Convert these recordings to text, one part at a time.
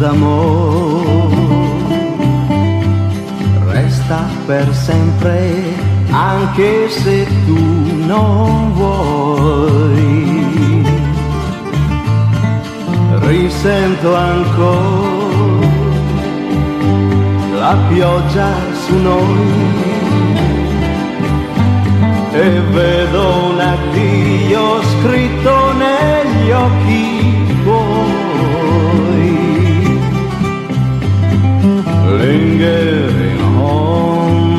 d'amore resta per sempre, anche se tu non vuoi. Risento ancora la pioggia su noi e vedo un addio scritto negli occhi tuoi. Lingering home,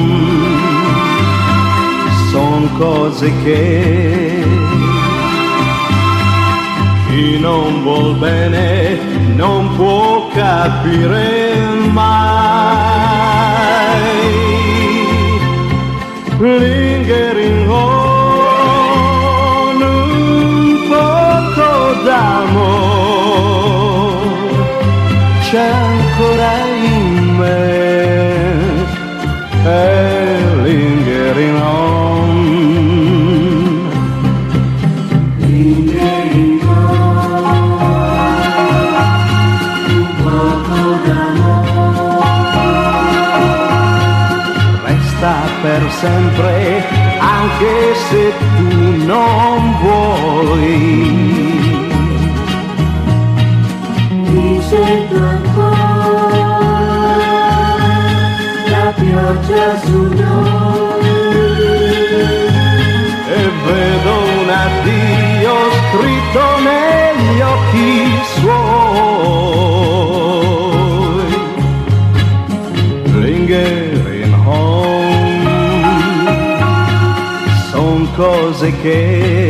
son cose che chi non vuol bene non può capire mai. Lingering on, un poco d'amore c'è ancora in me, lingering on, lingering on, un poco d'amore resta per sempre, anche se tu non vuoi. Ti sento ancora la pioggia su noi E vedo un addio scritto negli occhi suoi. Lingering home, son cose che